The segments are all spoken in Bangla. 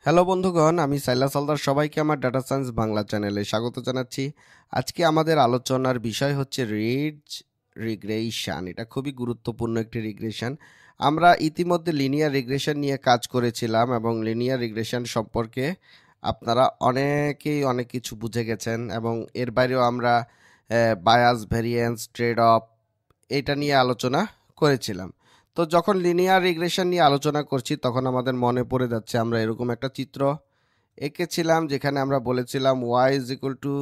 হ্যালো বন্ধুগণ, আমি সাইলাস হালদার। সবাইকে আমার ডাটা সায়েন্স বাংলা চ্যানেলে স্বাগত জানাচ্ছি। আজকে আমাদের আলোচনার বিষয় হচ্ছে রিজ রিগ্রেশন। এটা খুবই গুরুত্বপূর্ণ একটি রিগ্রেশন। আমরা ইতিমধ্যে লিনিয়ার রিগ্রেশন নিয়ে কাজ করেছিলাম এবং লিনিয়ার রিগ্রেশন সম্পর্কে আপনারা অনেকেই অনেক কিছু বুঝে গেছেন এবং এর বাইরেও আমরা বায়াস, ভেরিয়েন্স, ট্রেড অফ এটা নিয়ে আলোচনা করেছিলাম। তো যখন লিনিয়ার রিগ্রেশন নিয়ে আলোচনা করছি তখন আমাদের মনে পড়ে যাচ্ছে আমরা এরকম একটা চিত্র এঁকেছিলাম যেখানে আমরা বলেছিলাম y is equal to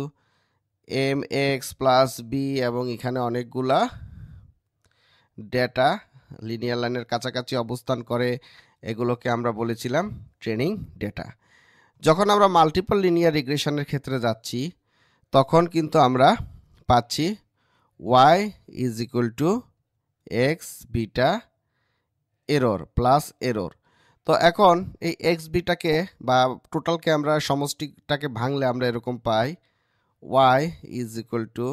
m x plus b এবং এখানে অনেকগুলা ডেটা লিনিয়ার লাইনের কাছাকাছি অবস্থান করে, এগুলোকে আমরা বলেছিলাম ট্রেনিং ডেটা। যখন আমরা মাল্টিপল লিনিয়ার রিগ্রেশনের ক্ষেত্রে যাচ্ছি তখন কিন্তু আমরা পাচ্ছি y is equal to x beta error plus error. তো এখন এই এক্স বিটাকে বা টোটালকে আমরা সমষ্টিটাকে ভাঙলে আমরা এরকম পাই Y is equal to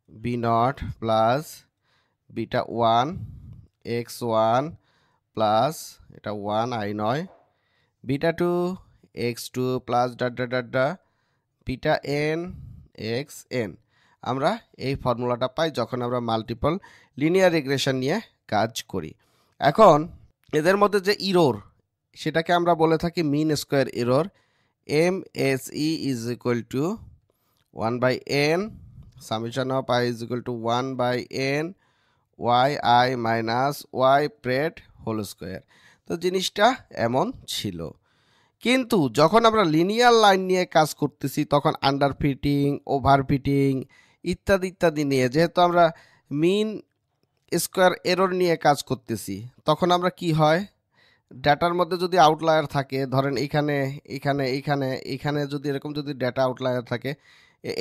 B naught plus beta one X one plus এটা ওয়ান আই নয় beta two X two plus ডা বিটা এন এক্স এন। আমরা এই ফর্মুলাটা পাই যখন আমরা মাল্টিপল লিনিয়ার রিগ্রেশন নিয়ে কাজ করি। এখন এদের মধ্যে যে ইরর সেটাকে আমরা বলে থাকি mean square error. M s e is equal to one by n summation of i is equal to one by n y i minus y pred whole square. তো জিনিসটা এমন ছিল, কিন্তু যখন আমরা লিনিয়ার লাইন নিয়ে কাজ করতেছি তখন আন্ডার ফিটিং, ওভার ফিটিং ইত্যাদি ইত্যাদি নিয়ে, যেহেতু আমরা মিন স্কোয়ার এরর নিয়ে কাজ করতেছি তখন আমরা কি হয়, ডাটার মধ্যে যদি আউটলায়ার থাকে, ধরেন এখানে এখানে এখানে এখানে যদি এরকম যদি ডাটা আউটলায়ার থাকে,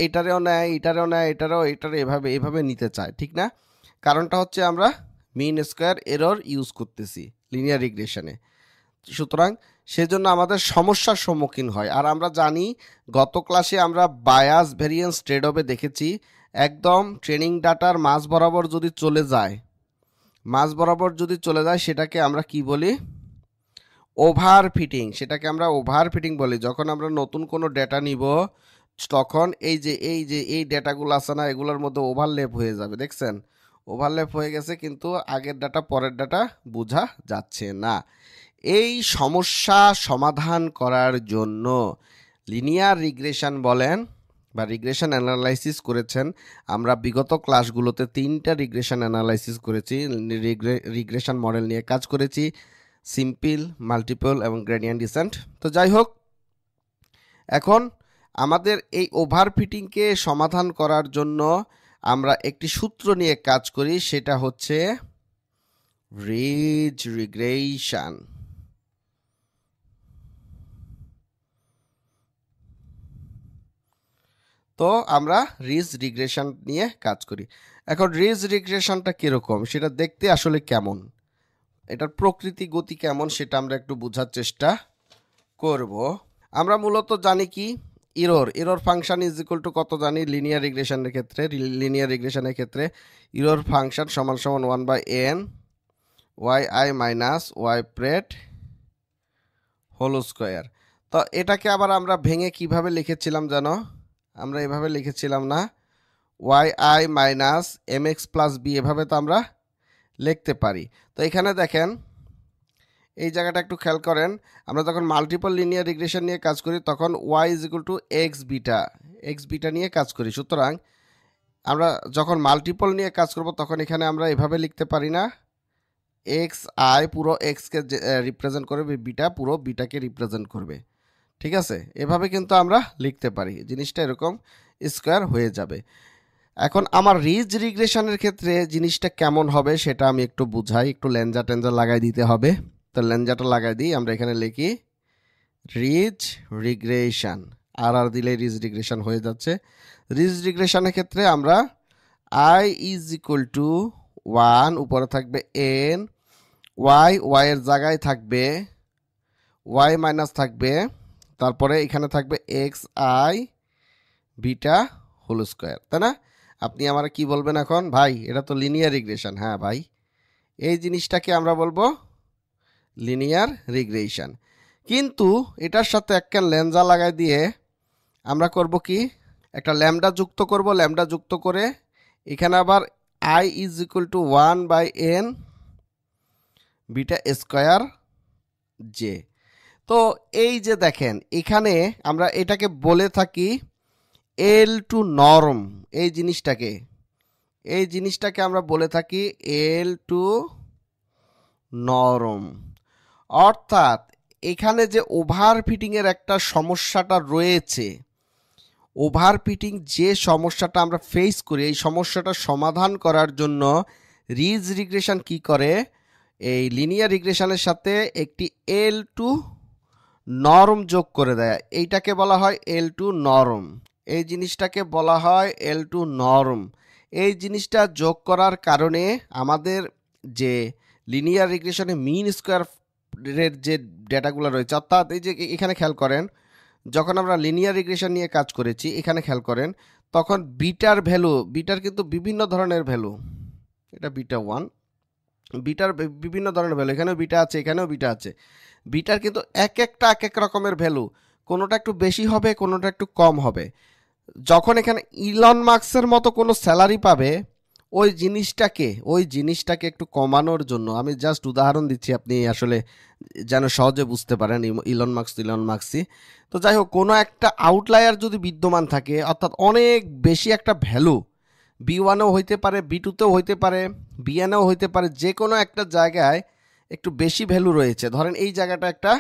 এইটারেও নেয় এটারেও নেয় এটারে এভাবে এভাবে নিতে চায়, ঠিক না? কারণটা হচ্ছে আমরা মিন স্কোয়ার এরর ইউজ করতেছি লিনিয়ার রিগ্রেশনে, সুতরাং সেজন্য আমাদের সমস্যার সম্মুখীন হয়। আর আমরা জানি গত ক্লাসে আমরা বায়াস, ভেরিয়েন্স, ট্রেড অফে দেখেছি একদম ট্রেনিং ডাটার মাঝ বরাবর যদি চলে যায়, সেটাকে আমরা কি বলি, ওভার ফিটিং। সেটাকে আমরা ওভার ফিটিং বলি। যখন আমরা নতুন কোনো ডেটা নিব তখন এই ডেটাগুলো আছে না, এগুলোর মধ্যে ওভারল্যাপ হয়ে যাবে। দেখছেন ওভারল্যাপ হয়ে গেছে, কিন্তু আগের ডাটা পরের ডাটা বোঝা যাচ্ছে না। এই সমস্যা সমাধান করার জন্য লিনিয়ার রিগ্রেশন বলেন বা রিগ্রেশন অ্যানালাইসিস করেছেন। আমরা বিগত ক্লাসগুলোতে 3টা রিগ্রেশন অ্যানালাইসিস করেছি, রিগ্রেশন মডেল নিয়ে কাজ করেছি, সিম্পল, মাল্টিপল এবং গ্রেডিয়েন্ট ডিসেন্ট। তো যাই হোক, এখন আমাদের এই ওভার ফিটিংকে সমাধান করার জন্য আমরা একটি সূত্র নিয়ে কাজ করি, সেটা হচ্ছে রিজ রিগ্রেশন। তো আমরা রিজ রিগ্রেশন নিয়ে কাজ করি। এখন রিজ রিগ্রেশনটা কীরকম, সেটা দেখতে আসলে কেমন, এটার প্রকৃতি গতি কেমন সেটা আমরা একটু বোঝার চেষ্টা করব। আমরা মূলত জানি কি, error function is equal two কত জানি লিনিয়ার রিগ্রেশনের ক্ষেত্রে এরর ফাংশন সমান সমান 1/n y i minus y pred whole square. তো এটাকে আবার আমরা ভেঙে কিভাবে লিখেছিলাম জানো, আমরা এভাবে লিখেছিলাম না, y i minus m x plus b, এভাবে তো আমরা লিখতে পারি। তো এখানে দেখেন এই জায়গাটা একটু খেয়াল করেন, আমরা যখন মাল্টিপল লিনিয়ার রিগ্রেশন নিয়ে কাজ করি তখন y is equal to x beta নিয়ে কাজ করি। সুতরাং আমরা যখন মাল্টিপল নিয়ে কাজ করব তখন এখানে আমরা এভাবে লিখতে পারি না, এক্স আই পুরো এক্সকে রিপ্রেজেন্ট করবে, বিটা পুরো বিটাকে রিপ্রেজেন্ট করবে, ঠিক আছে? এভাবে কিন্তু আমরা লিখতে পারি, জিনিসটা এরকম স্কোয়ার হয়ে যাবে। এখন আমার রিজ রিগ্রেশনের ক্ষেত্রে জিনিসটা কেমন হবে সেটা আমি একটু বুঝাই, একটু লেঞ্জা টেঞ্জা লাগাই দিতে হবে। তো লেঞ্জাটা লাগাই দিই, আমরা এখানে লিখি রিজ রিগ্রেশন, আর দিলে রিজ রিগ্রেশন হয়ে যাচ্ছে। রিজ রিগ্রেশনের ক্ষেত্রে আমরা আই ইজ ইকুয়াল টু 1, উপরে থাকবে এন, ওয়াই এর জায়গায় থাকবে ওয়াই মাইনাস থাকবে, তারপরে এখানে থাকবে x i beta whole square, তাই না? আপনি আমার কি বলবেন এখন, ভাই এটা তো লিনিয়ার রিগ্রেশন। হ্যাঁ ভাই, এই জিনিসটাকে আমরা বলবো লিনিয়ার রিগ্রেশন। কিন্তু এটার সাথে একটা লেঞ্জা লাগাই দিয়ে আমরা করব কি, একটা ল্যামডা যুক্ত করব। ল্যামডা যুক্ত করে এখানে আবার i is equal two 1/n beta square J. তো এই যে দেখেন এখানে আমরা এটাকে বলে থাকি L2 নরম। এই জিনিসটাকে আমরা বলে থাকি L2 নরম। অর্থাৎ এখানে যে ওভারফিটিং এর একটা সমস্যাটা রয়েছে, ওভারফিটিং যে সমস্যাটা আমরা ফেস করি, এই সমস্যাটা সমাধান করার জন্য রিজ রিগ্রেশন কি করে, এই লিনিয়ার রিগ্রেশনের সাথে একটি L2 নরম যোগ করে দেয়। এইটাকে বলা হয় L2 নরম। এই জিনিসটাকে বলা হয় L2 নরম। এই জিনিসটা যোগ করার কারণে আমাদের যে লিনিয়ার রিগ্রেশনে মিন স্কোয়ারের যে ডেটাগুলো রয়েছে, অর্থাৎ এই যে এখানে খেয়াল করেন, যখন আমরা লিনিয়ার রিগ্রেশন নিয়ে কাজ করেছি, এখানে খেয়াল করেন, তখন বিটার ভ্যালু, বিটার কিন্তু বিভিন্ন ধরনের ভ্যালু, এটা বিটা 1, বিটার বিভিন্ন ধরনের ভ্যালু, এখানেও বিটা আছে, এখানেও বিটা আছে। বিটার কিন্তু এক এক রকমের ভ্যালু, কোনোটা একটু বেশি হবে, কোনোটা একটু কম হবে। যখন এখানে ইলন মাস্কের মতো কোনো স্যালারি পাবে, ওই জিনিসটাকে একটু কমানোর জন্য, আমি জাস্ট উদাহরণ দিচ্ছি, আপনি আসলে যেন সহজে বুঝতে পারেন ইলন মাস্কই। তো যাই হোক, কোনো একটা আউটলায়ার যদি বিদ্যমান থাকে, অর্থাৎ অনেক বেশি একটা ভ্যালু, B1-এও হইতে পারে, B2-তেও হইতে পারে, BN-এও হইতে পারে, যে কোনো একটা জায়গায় একটু বেশি ভ্যালু রয়েছে, ধরেন এই জায়গাটা একটা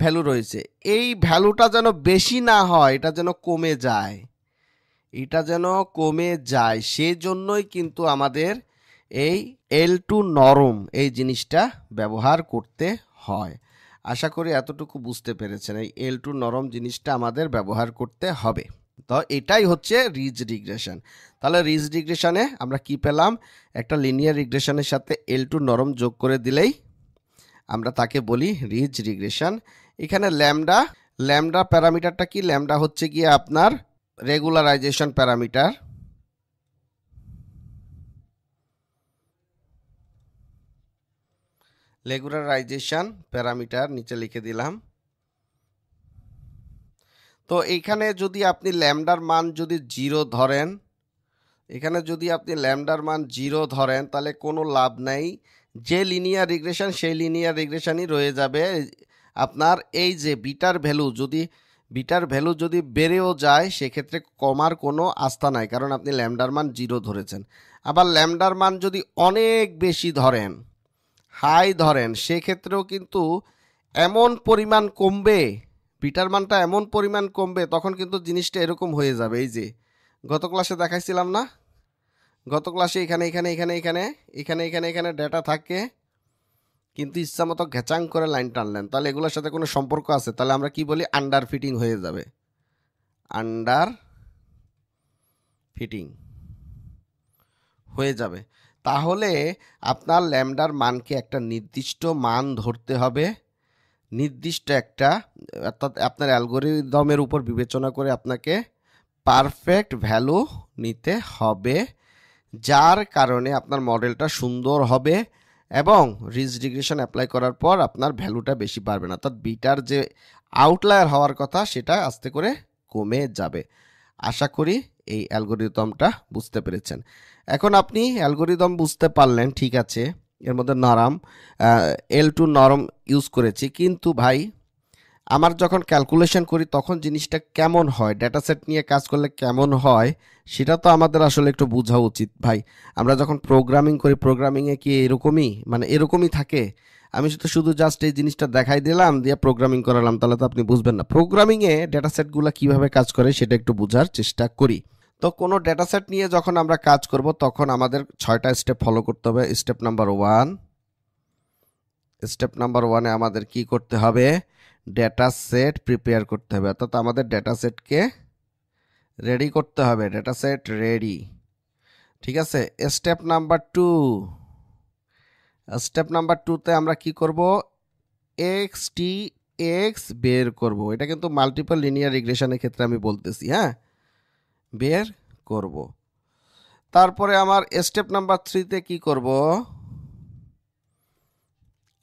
ভ্যালু রয়েছে, এই ভ্যালুটা যেন বেশি না হয়, এটা যেন কমে যায়, সেজন্যই কিন্তু আমাদের এই L2 নরম এই জিনিসটা ব্যবহার করতে হয়। আশা করি এতটুকু বুঝতে পেরেছেন, এই L2 নরম জিনিসটা আমাদের ব্যবহার করতে হবে। তো এটাই হচ্ছে রিজ রিগ্রেশন। তাহলে রিজ রিগ্রেশনে আমরা কি পেলাম, একটা লিনিয়ার রিগ্রেশনের সাথে L2 নরম যোগ করে দিলেই আমরা তাকে বলি রিজ রিগ্রেশন। এখানে ল্যামডা প্যারামিটারটা কি, ল্যামডা হচ্ছে গিয়ে আপনার রেগুলারাইজেশন প্যারামিটার। নিচে লিখে দিলাম। তো এইখানে যদি আপনি ল্যামডার মান যদি 0 ধরেন, তাহলে কোনো লাভ নাই, যে লিনিয়ার রিগ্রেশন সেই লিনিয়ার রিগ্রেশনই রয়ে যাবে। আপনার এই যে বিটার ভ্যালু যদি বেড়েও যায়, সেক্ষেত্রে কমার কোনো আস্থা নাই, কারণ আপনি ল্যামডার মান 0 ধরেছেন। আবার ল্যামডার মান যদি অনেক বেশি ধরেন, হাই ধরেন, সেক্ষেত্রেও কিন্তু এমন পরিমাণ কমবে, বিটার মানটা এমন পরিমাণ কমবে, তখন কিন্তু জিনিসটা এরকম হয়ে যাবে। এই যে গত ক্লাসে দেখাইছিলাম না, গত ক্লাসে এখানে ডেটা থাকে, কিন্তু ইচ্ছা মতো ঘেচাং করে লাইন টানলেন, তাহলে এগুলোর সাথে কোনো সম্পর্ক আছে? তাহলে আমরা কি বলি, আন্ডার ফিটিং হয়ে যাবে, তাহলে আপনার ল্যামডার মানকে একটা নির্দিষ্ট মান ধরতে হবে, নির্দিষ্ট একটা, অর্থাৎ আপনার অ্যালগরিদমের উপর বিবেচনা করে আপনাকে পারফেক্ট ভ্যালু নিতে হবে, যার কারণে আপনার মডেলটা সুন্দর হবে এবং রিজ রিগ্রেশন অ্যাপ্লাই করার পর আপনার ভ্যালুটা বেশি বাড়বে না, অর্থাৎ বিটার যে আউটলায়ার হওয়ার কথা সেটা আস্তে করে কমে যাবে। আশা করি এই অ্যালগরিদমটা বুঝতে পেরেছেন। এখন আপনি অ্যালগরিদম বুঝতে পারলেন, ঠিক আছে, এর মধ্যে L2 নরম ইউজ করেছি, কিন্তু ভাই আমার যখন ক্যালকুলেশন করি তখন জিনিসটা কেমন হয়, ডেটাসেট নিয়ে কাজ করলে কেমন হয়, সেটা তো আমাদের আসলে একটু বোঝা উচিত ভাই। আমরা যখন প্রোগ্রামিং করি, প্রোগ্রামিংয়ে কি এরকমই থাকে? আমি শুধু জাস্ট এই জিনিসটা দেখাই দিলাম, দিয়ে প্রোগ্রামিং করালাম, তাহলে তো আপনি বুঝবেন না। প্রোগ্রামিংয়ে ডেটাসেটগুলো কিভাবে কাজ করে সেটা একটু বোঝার চেষ্টা করি। তো কোনো ডেটাসেট নিয়ে যখন আমরা কাজ করব, তখন আমাদের 6টা স্টেপ ফলো করতে হবে। স্টেপ নাম্বার 1, আমাদের কি করতে হবে, ডেটা সেট প্রিপেয়ার করতে হবে, অর্থাৎ আমাদের ডেটা সেটকে রেডি করতে হবে, ডেটা সেট রেডি, ঠিক আছে। স্টেপ নাম্বার 2তে আমরা কি করব, এক্স বের করব। এটা কিন্তু মাল্টিপল লিনিয়ার রিগ্রেশনের ক্ষেত্রে আমি বলতেছি, হ্যাঁ, বের করব। তারপরে আমার স্টেপ নাম্বার 3তে কি করব,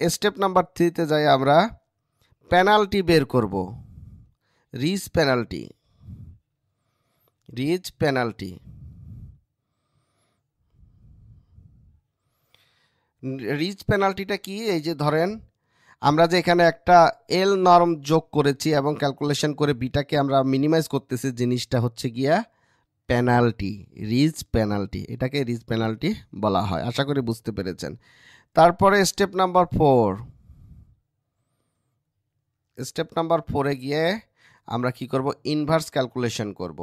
স্টেপ নাম্বার 3তে যাই আমরা পেনাল্টি বের করব, rich penalty, rich penalty. Rich পেনাল্টিটা কি? এই যে ধরেন আমরা যে এখানে একটা এল নর্ম যোগ করেছি এবং ক্যালকুলেশন করে বিটাকে আমরা মিনিমাইজ করতেছি, জিনিসটা হচ্ছে গিয়া পেনাল্টি, রিচ পেনাল্টি। এটাকে রিচ পেনাল্টি বলা হয়। আশা করি বুঝতে পেরেছেন। তারপরে স্টেপ নাম্বার 4, স্টেপ নাম্বার 4-এ গিয়ে আমরা কি করব? ইনভার্স ক্যালকুলেশন করব,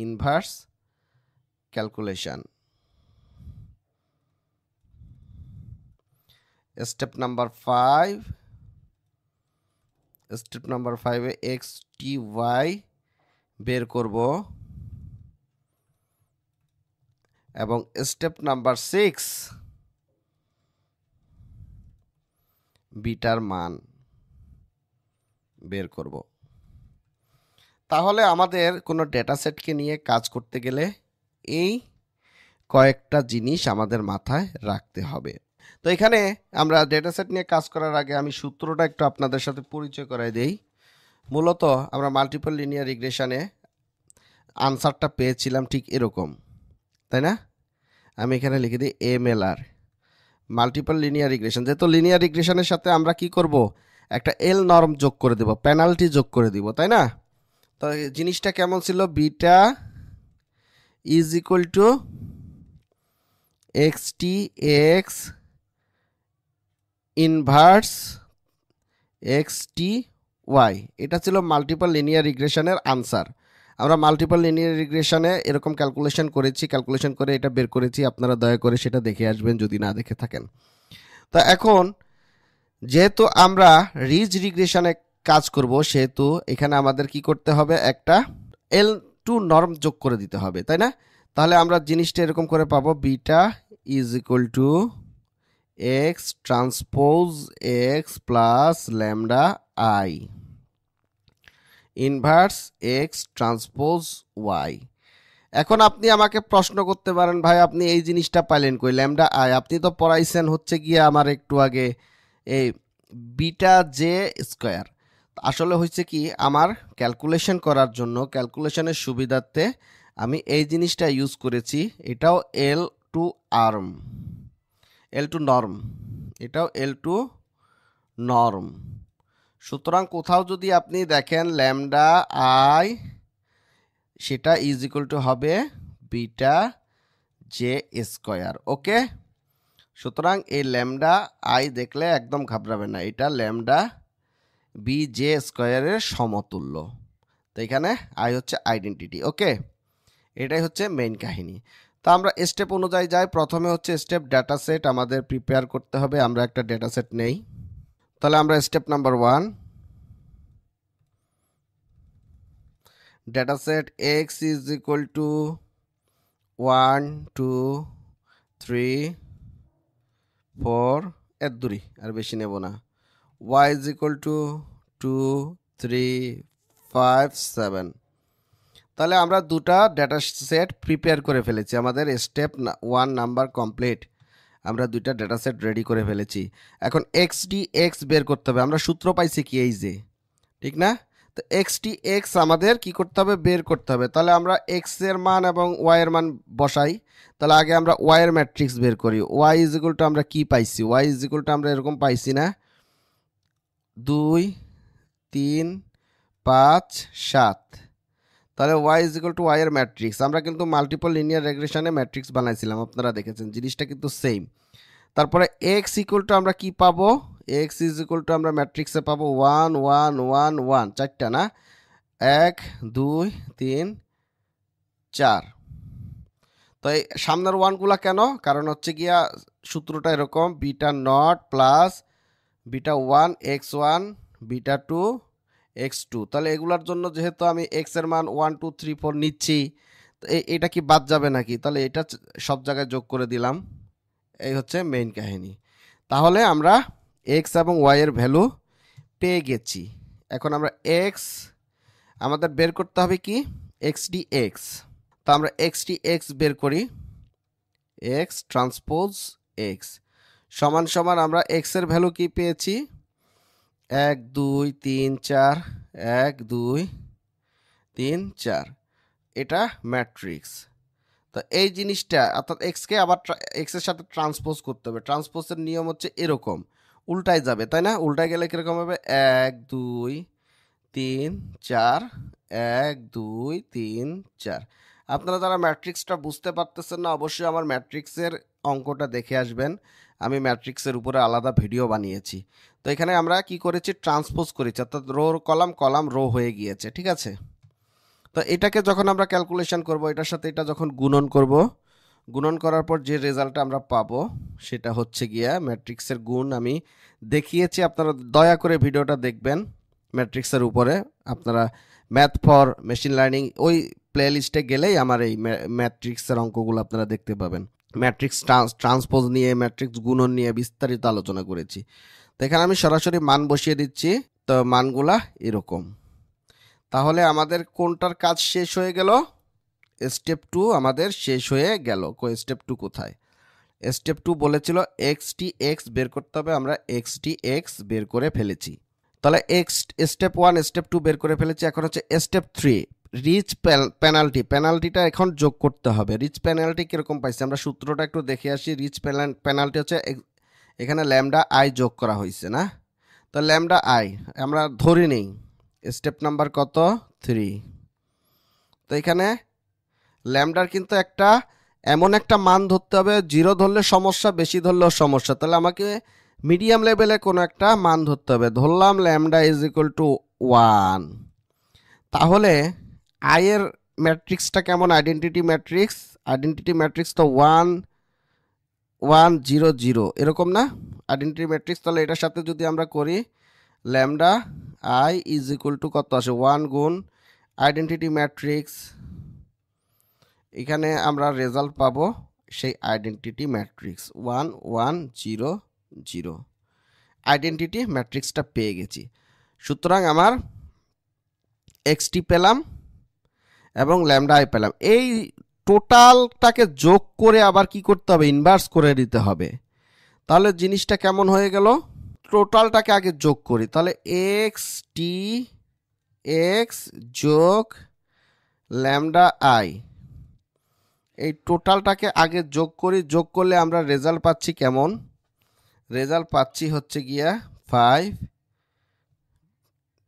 inverse calculation. Step number 5, step number 5-এ এক্স টি ওয়াই বের করব এবং স্টেপ নাম্বার 6 বিটার মান বের করব। তাহলে আমাদের কোনো ডেটা সেটকে নিয়ে কাজ করতে গেলে এই কয়েকটা জিনিস আমাদের মাথায় রাখতে হবে। তো এখানে আমরা ডেটা সেট নিয়ে কাজ করার আগে আমি সূত্রটা একটু আপনাদের সাথে পরিচয় করাই দেই। মূলত আমরা মাল্টিপল লিনিয়ার রিগ্রেশনে আনসারটা পেয়েছিলাম ঠিক এরকম, তাই না? আমি এখানে লিখে দিই MLR, মাল্টিপল লিনিয়ার রিগ্রেশন। যেহেতু লিনিয়ার রিগ্রেশনের সাথে আমরা কি করব? একটা এল নর্ম যোগ করে দেব, পেনাল্টি যোগ করে দিব, তাই না? তো জিনিসটা কেমন ছিল? Beta is equal to x t x inverse x T y. এটা ছিল মাল্টিপল লিনিয়ার রিগ্রেশনের আনসার। আমরা মাল্টিপল লিনিয়ার রিগ্রেশনে এরকম ক্যালকুলেশন করেছি, ক্যালকুলেশন করে এটা বের করেছি। আপনারা দয়া করে সেটা দেখে আসবেন যদি না দেখে থাকেন। তো এখন যেহেতু আমরা রিচ রিগ্রেশনে কাজ করব, সেহেতু এখানে আমাদের কি করতে হবে? একটা L2 নর্ম যোগ করে দিতে হবে, তাই না? তাহলে আমরা জিনিসটা এরকম করে পাবো, beta is equal to x transpose x plus lambda i inverse x transpose y. এখন আপনি আমাকে প্রশ্ন করতে পারেন, ভাই আপনি এই জিনিসটা পাইলেন কই? ল্যামডা আই আপনি তো পড়াইছেন হচ্ছে গিয়ে আমার একটু আগে এই বিটা জে স্কোয়ার। আসলে হচ্ছে কি, আমার ক্যালকুলেশন করার জন্য, ক্যালকুলেশনের সুবিধার্থে আমি এই জিনিসটা ইউজ করেছি। এটাও L2 আর্ম, L2 নর্ম, এটাও L2 নর্ম। সুতরাং কোথাও যদি আপনি দেখেন ল্যামডা আই, সেটা ইজ ইকুয়াল টু হবে বিটা জে স্কোয়ার। ওকে, সুতরাং এই ল্যামডা আই দেখলে একদম ঘাবড়াবে না, এটা ল্যামডা বি জে স্কোয়ারের সমতুল্য। তো এখানে আই হচ্ছে আইডেন্টিটি। ওকে, এটাই হচ্ছে মেইন কাহিনী। তো আমরা স্টেপ অনুযায়ী যাই। প্রথমে হচ্ছে স্টেপ ডেটা সেট আমাদের প্রিপেয়ার করতে হবে। আমরা একটা ডেটা সেট নেই। তাহলে আমরা step number 1, data set x is equal two 1 2 3 4, এর দূরি আর বেশি নেব না। y is equal two 2 3 5 7। তাহলে আমরা দুটা ডেটা সেট প্রিপেয়ার করে ফেলেছি। আমাদের স্টেপ 1 নাম্বার কমপ্লিট। আমরা দুইটা ডেটা সেট রেডি করে ফেলেছি। এখন এক্স ডি এক্স বের করতে হবে। আমরা সূত্র পাইছি কি? এই যে, ঠিক না? তো এক্স টি এক্স আমাদের কি করতে হবে? বের করতে হবে। তাহলে আমরা এক্স এর মান এবং ওয়াই এর মান বসাই। তাহলে আগে আমরা ওয়াই এর ম্যাট্রিক্স বের করি। ওয়াই ইজ ইকুয়াল টু আমরা কি পাইছি? ওয়াই ইজ ইকুয়াল টু আমরা এরকম পাইছি না, 2 3 5 7। তাহলে y is equal to y এর ম্যাট্রিক্স। আমরা কিন্তু মাল্টিপল লিনিয়ার রিগ্রেশনে ম্যাট্রিক্স বানাইছিলাম, আপনারা দেখেছেন, জিনিসটা কিন্তু সেম। তারপরে এক্স ইকুয়াল টু আমরা কি পাবো? এক্স ইজ ইকুয়াল টু আমরা ম্যাট্রিক্সে পাবো 1 1 1 1, চারটা না, 1 2 3 4। তো এই সামনের ওয়ানগুলা কেন? কারণ হচ্ছে গিয়া সূত্রটা এরকম, beta not plus beta 1 x1 beta 2 x2। তাহলে এগুলার জন্য যেহেতু আমি এক্স এর মান 1 2 3 4 নিচ্ছি, তো এটা কি বাদ যাবে নাকি? তাহলে এটা সব জায়গায় যোগ করে দিলাম। এই হচ্ছে মেইন কাহিনী। তাহলে আমরা এক্স এবং ওয়াই এর ভ্যালু পেয়ে গেছি। এখন আমরা এক্স আমাদের বের করতে হবে কি? X D x. তো আমরা এক্স ডি এক্স বের করি। এক্স ট্রান্সপোজ এক্স সমান সমান আমরা এক্স এর ভ্যালু কি পেয়েছি? 1 2 3 4 1 2 3 4 এটা ম্যাট্রিক্স। তো এই জিনিসটা অর্থাৎ এক্সকে আবার এক্সের সাথে ট্রান্সপোজ করতে হবে। ট্রান্সপোজের নিয়ম হচ্ছে এরকম, উল্টায় যাবে তাই না? উল্টায় গেলে কীরকম হবে? 1 2 3 4 1 2 3 4। আপনারা যারা ম্যাট্রিক্সটা বুঝতে পারতেছেন না, অবশ্যই আমার ম্যাট্রিক্সের অঙ্কটা দেখে আসবেন। আমি ম্যাট্রিক্সের উপরে আলাদা ভিডিও বানিয়েছি। তো এখানে আমরা কি করেছি? ট্রান্সপোজ করেছি, অর্থাৎ রো কলাম কলাম রো হয়ে গিয়েছে, ঠিক আছে? তো এটাকে যখন আমরা ক্যালকুলেশন করব, এটার সাথে এটা যখন গুণন করব, গুণন করার পর যে রেজাল্টটা আমরা পাবো সেটা হচ্ছে গিয়া ম্যাট্রিক্সের গুণ আমি দেখিয়েছি। আপনারা দয়া করে ভিডিওটা দেখবেন ম্যাট্রিক্সের উপরে। আপনারা ম্যাথ ফর মেশিন লার্নিং ওই প্লে লিস্টে গেলেই আমার এই ম্যাট্রিক্সের অঙ্কগুলো আপনারা দেখতে পাবেন। ম্যাট্রিক্স ট্রান্সপোজ নিয়ে, ম্যাট্রিক্স গুণন নিয়ে বিস্তারিত আলোচনা করেছি। তো এখানে আমি সরাসরি মান বসিয়ে দিচ্ছি। তো মানগুলা এরকম। তাহলে আমাদের কোনটার কাজ শেষ হয়ে গেল? স্টেপ 2 আমাদের শেষ হয়ে গেল। স্টেপ 2 কোথায়? স্টেপ 2 বলেছিল এক্স বের করতে হবে, আমরা এক্স বের করে ফেলেছি। তাহলে স্টেপ 1 স্টেপ 2 বের করে ফেলেছি। এখন হচ্ছে স্টেপ 3 রিচ পেনাল্টিটা এখন যোগ করতে হবে। রিচ পেনাল্টি কীরকম পাইছি আমরা সূত্রটা একটু দেখে আসি। রিচ পেনাল্টি হচ্ছে এখানে ল্যামডা আই যোগ করা হয়েছে না? তো ল্যামডা আই আমরা ধরে নেই। স্টেপ নাম্বার কত? 3। তো এখানে ল্যামডার কিন্তু এমন একটা মান ধরতে হবে, 0 ধরলে সমস্যা, বেশি ধরলেও সমস্যা। তাহলে আমাকে মিডিয়াম লেভেলে কোনো একটা মান ধরতে হবে। ধরলাম ল্যামডা ইজ ইকুয়াল টু 1। তাহলে আয়ের ম্যাট্রিক্সটা কেমন? আইডেন্টিটি ম্যাট্রিক্স তো 1 1 0 0 এরকম না আইডেন্টিটি ম্যাট্রিক্স? তাহলে এটার সাথে যদি আমরা করি lambda I is equal two কত আসে? 1 গুণ আইডেন্টিটি ম্যাট্রিক্স। এখানে আমরা রেজাল্ট পাবো সেই আইডেন্টিটি ম্যাট্রিক্স 1 1 0 0। আইডেন্টিটি ম্যাট্রিক্সটা পেয়ে গেছি। সুতরাং আমার এক্সটি পেলাম এবং ল্যামডা আই পেলাম। এই টোটালটাকে যোগ করে আবার কি করতে হবে? ইনভার্স করে দিতে হবে। তাহলে জিনিসটা কেমন হয়ে গেল? টোটালটাকে আগে যোগ করি। তাহলে এক্স যোগ ল্যামডা আই, এই টোটালটাকে আগে যোগ করি। যোগ করলে আমরা রেজাল্ট পাচ্ছি কেমন? রেজাল্ট পাচ্ছি হচ্ছে গিয়া 5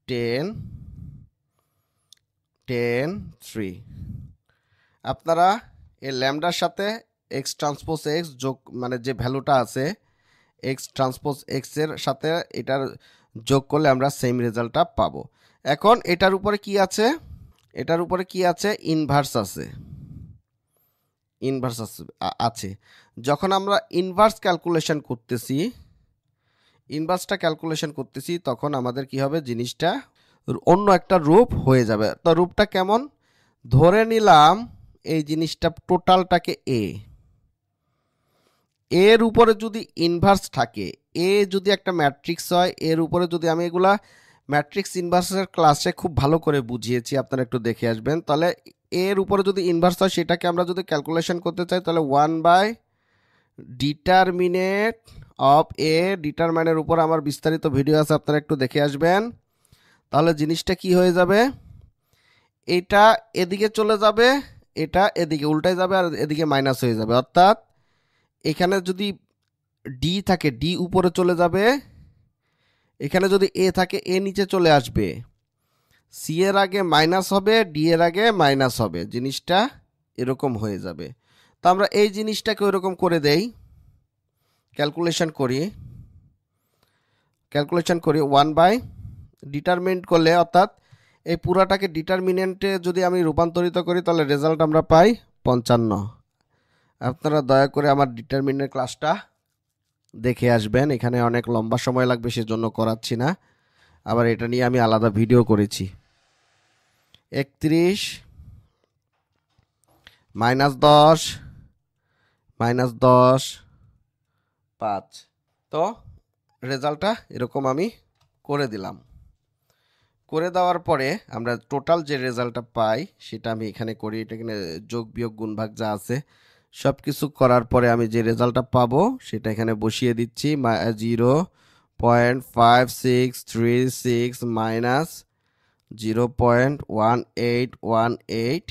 10 10 3। আপনারা এই ল্যামডার সাথে এক্স ট্রান্সপোজ এক্স যোগ, মানে যে ভ্যালুটা আছে এক্স ট্রান্সপোজ এক্সের সাথে এটার যোগ করলে আমরা সেম রেজাল্টটা পাবো। এখন এটার উপরে কি আছে? এটার উপরে কি আছে? ইনভার্স আছে। আছে। যখন আমরা ইনভার্সটা ক্যালকুলেশন করতেছি তখন আমাদের কি হবে? জিনিসটা অন্য একটা রূপ হয়ে যাবে। তো রূপটা কেমন? ধরে নিলাম এই জিনিসটা টোটালটাকে এর উপরে যদি ইনভার্স থাকে, এ যদি একটা ম্যাট্রিক্স হয়, এর উপরে যদি আমি এগুলা ম্যাট্রিক্স ইনভার্সের ক্লাসে খুব ভালো করে বুঝিয়েছি, আপনারা একটু দেখে আসবেন। তাহলে এর উপরে যদি ইনভার্স হয় সেটাকে আমরা যদি ক্যালকুলেশন করতে চাই তাহলে 1/ডিটারমিনেট অফ এ। ডিটারমাইনের উপর আমার বিস্তারিত ভিডিও আছে, আপনারা একটু দেখে আসবেন। তাহলে জিনিসটা কি হয়ে যাবে? এটা এদিকে চলে যাবে, এটা এদিকে উল্টায় যাবে, আর এদিকে মাইনাস হয়ে যাবে। অর্থাৎ এখানে যদি ডি থাকে ডি উপরে চলে যাবে, এখানে যদি এ থাকে এ নিচে চলে আসবে, সি এর আগে মাইনাস হবে, ডি এর আগে মাইনাস হবে। জিনিসটা এরকম হয়ে যাবে। তো আমরা এই জিনিসটাকে ওইরকম করে দেই, ক্যালকুলেশন করি 1/ডিটারমিনেন্ট করলে, অর্থাৎ এই পুরাটাকে ডিটারমিনেন্টে যদি আমি রূপান্তরিত করি তাহলে রেজাল্ট আমরা পাই 55। আপনারা দয়া করে আমার ডিটারমিনেন্ট ক্লাসটা দেখে আসবেন। এখানে অনেক লম্বা সময় লাগবে, সেজন্য করাচ্ছি না। আবার এটা নিয়ে আমি আলাদা ভিডিও করেছি। 31 -10 5। তো রেজাল্টটা এরকম আমি করে দিলাম। করে দেওয়ার পরে আমরা টোটাল যে রেজাল্টটা পাই সেটা আমি এখানে করি। এটা এখানে যোগ বিয়োগ গুণ ভাগ যা আছে সব কিছু করার পরে আমি যে রেজাল্টটা পাবো সেটা এখানে বসিয়ে দিচ্ছি। 0 0.5636 minus 0.1818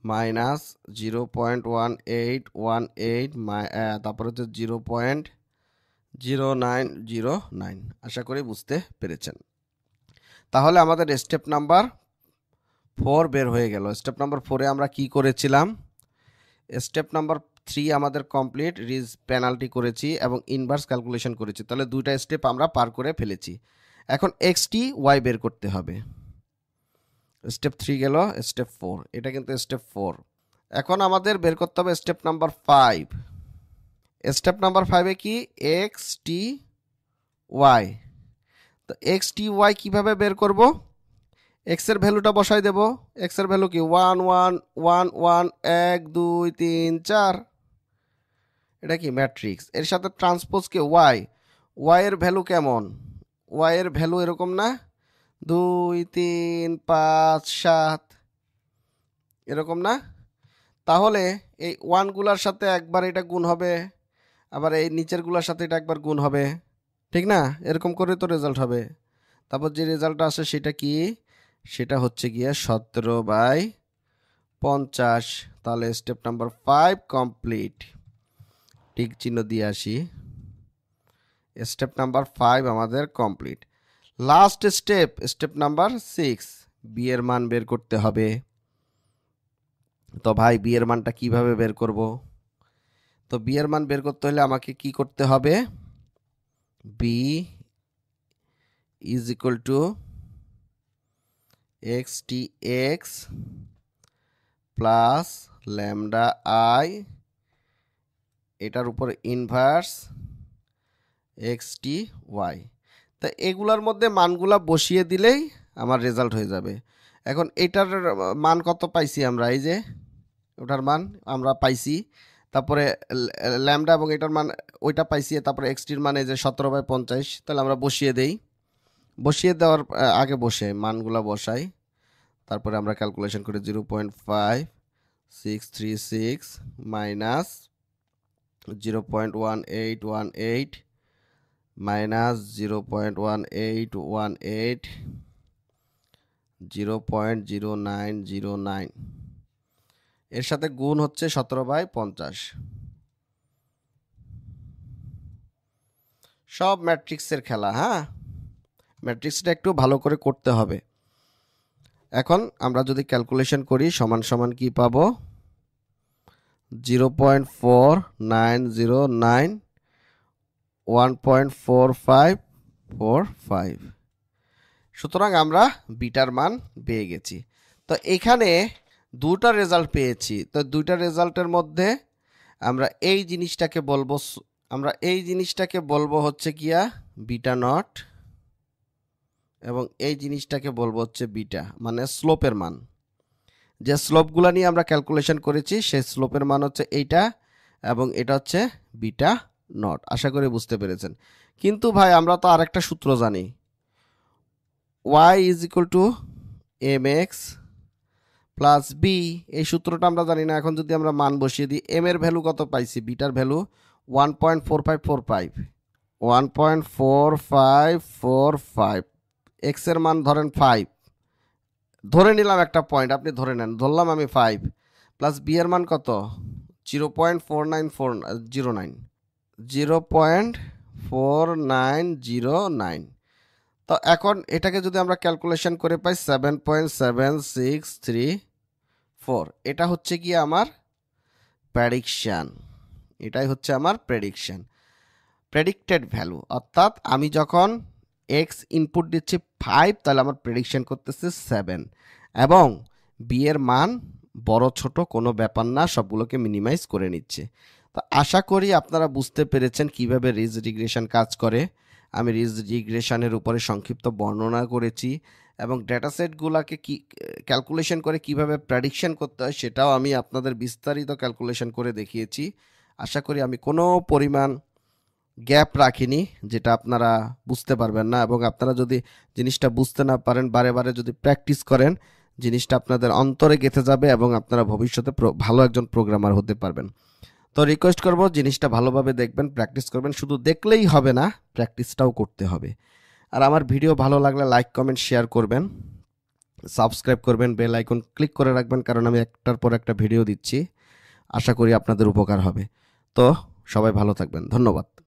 minus 0.1818 তারপর হচ্ছে 0.0909। আশা করি বুঝতে পেরেছেন। তাহলে আমাদের স্টেপ নাম্বার 4 বের হয়ে গেল। স্টেপ নাম্বার 4-এ আমরা কি করেছিলাম? স্টেপ নাম্বার 3 আমাদের কমপ্লিট, রিজ পেনাল্টি করেছি এবং ইনভার্স ক্যালকুলেশন করেছি। তাহলে দুইটা স্টেপ আমরা পার করে ফেলেছি। এখন এক্সটি ওয়াই বের করতে হবে। স্টেপ 3 গেল, স্টেপ 4, এটা কিন্তু স্টেপ 4। এখন আমাদের বের করতে হবে স্টেপ নাম্বার 5। স্টেপ নাম্বার 5-এ কি? X t y. তো এক্সটি ওয়াই কীভাবে বের করব? এক্সের ভ্যালুটা বসাই দেব। এক্সের ভ্যালু কি? 1 1 1 1 1 2 3 4। এটা কি? ম্যাট্রিক্স। এর সাথে ট্রান্সপোজ কি? ওয়াই। ওয়াই এর ভ্যালু কেমন? ওয়াই এর ভ্যালু এরকম না? 2 3 5 7 এরকম না? তাহলে এই ওয়ানগুলার সাথে একবার এটা গুণ হবে, আবার এই নিচেরগুলোর সাথে এটা একবার গুণ হবে, ঠিক না? এরকম করে তো রেজাল্ট হবে। তারপর যে রেজাল্টটা আসে সেটা কি? সেটা হচ্ছে গিয়ে 17/50। তাহলে স্টেপ নাম্বার 5 কমপ্লিট। টিক চিহ্ন দিয়ে আসি। স্টেপ নাম্বার 5 আমাদের complete. Last step, step number 6, b এর মান বের করতে হবে। তো ভাই বি এর মানটা কিভাবে বের করব? তো বি এর মান বের করতে হলে আমাকে কি করতে হবে? B is equal to XTX plus lambda i, এটার উপর ইনভার্স XTY। তা এগুলার মধ্যে মানগুলা বসিয়ে দিলেই আমার রেজাল্ট হয়ে যাবে। এখন এটার মান কত পাইছি আমরা? এই যে ওটার মান আমরা পাইছি, তারপরে ল্যামডা এবং এটার মান ওইটা পাইছি, তারপরে এক্সটির মান এই যে 17/50। তাহলে আমরা বসিয়ে দেই। বসিয়ে দেওয়ার আগে বসে মানগুলা বসাই, তারপরে আমরা ক্যালকুলেশন করি 0.5636 মাইনাস 0.1818 মাইনাস 0.1818 0.0909, এর সাথে গুণ হচ্ছে 17/50। সব ম্যাট্রিক্সের খেলা। হ্যাঁ, ম্যাট্রিক্সটা একটু ভালো করে করতে হবে। এখন আমরা যদি ক্যালকুলেশন করি সমান সমান কি পাবো? 0.4909 1.4545। সুতরাং আমরা বিটার মান পেয়ে গেছি। তো এখানে দুটা রেজাল্ট পেয়েছি। তো দুইটা রেজাল্টের মধ্যে আমরা এই জিনিসটাকে বলবো হচ্ছে গিয়া বিটা নট, এবং এই জিনিসটাকে বলবো হচ্ছে বিটা, মানে স্লোপের মান। যে স্লোপগুলো নিয়ে আমরা ক্যালকুলেশন করেছি সেই স্লোপের মান হচ্ছে এইটা, এবং এটা হচ্ছে বিটা নট। আশা করি বুঝতে পেরেছেন। কিন্তু ভাই আমরা তো আরেকটা সূত্র জানি, y is equal to mx plus b. এই সূত্রটা আমরা জানি না। এখন যদি আমরা মান বসিয়ে দিই, এম এর ভ্যালু কত পাইছি? Bitter value 1.4545, 1.4545। এক্স এর মান ধরেন 5, ধরে নিলাম একটা পয়েন্ট, আপনি ধরে নেন, ধরলাম আমি 5, প্লাস বি এর মান কত? 0.4909, 0.4909। তো এখন এটাকে যদি আমরা ক্যালকুলেশন করে পাই 7.7634, এটা হচ্ছে কি আমার প্রেডিকশান। এটাই হচ্ছে আমার প্রেডিকশান, প্রেডিক্টেড ভ্যালু। অর্থাৎ আমি যখন এক্স ইনপুট দিচ্ছি 5, তাহলে আমার প্রেডিকশন করতেছে 7, এবং বি এর মান বড় ছোট কোনো ব্যাপার না, সবগুলোকে মিনিমাইজ করে নিচ্ছে। তো আশা করি আপনারা বুঝতে পেরেছেন কিভাবে রিজ রিগ্রেশন কাজ করে। আমি রিজ রিগ্রেশনের উপরে সংক্ষিপ্ত বর্ণনা করেছি, এবং ডেটাসেটগুলোকে কি ক্যালকুলেশন করে কিভাবে প্রেডিকশন করতে হয় সেটাও আমি আপনাদের বিস্তারিত ক্যালকুলেশন করে দেখিয়েছি। আশা করি আমি কোনো পরিমাণ গ্যাপ রাখিনি যেটা আপনারা বুঝতে পারবেন না, এবং আপনারা যদি জিনিসটা বুঝতে না পারেন, বারে বারে যদি প্র্যাকটিস করেন, জিনিসটা আপনাদের অন্তরে গেঁথে যাবে এবং আপনারা ভবিষ্যতে ভালো একজন প্রোগ্রামার হতে পারবেন। তো রিকোয়েস্ট করব জিনিসটা ভালোভাবে দেখবেন, প্র্যাকটিস করবেন। শুধু দেখলেই হবে না, প্র্যাকটিসটাও করতে হবে। আর আমার ভিডিও ভালো লাগলে লাইক, কমেন্ট, শেয়ার করবেন, সাবস্ক্রাইব করবেন, বেল আইকন ক্লিক করে রাখবেন, কারণ আমি একটার পর একটা ভিডিও দিচ্ছি। আশা করি আপনাদের উপকার হবে। তো সবাই ভালো থাকবেন। ধন্যবাদ।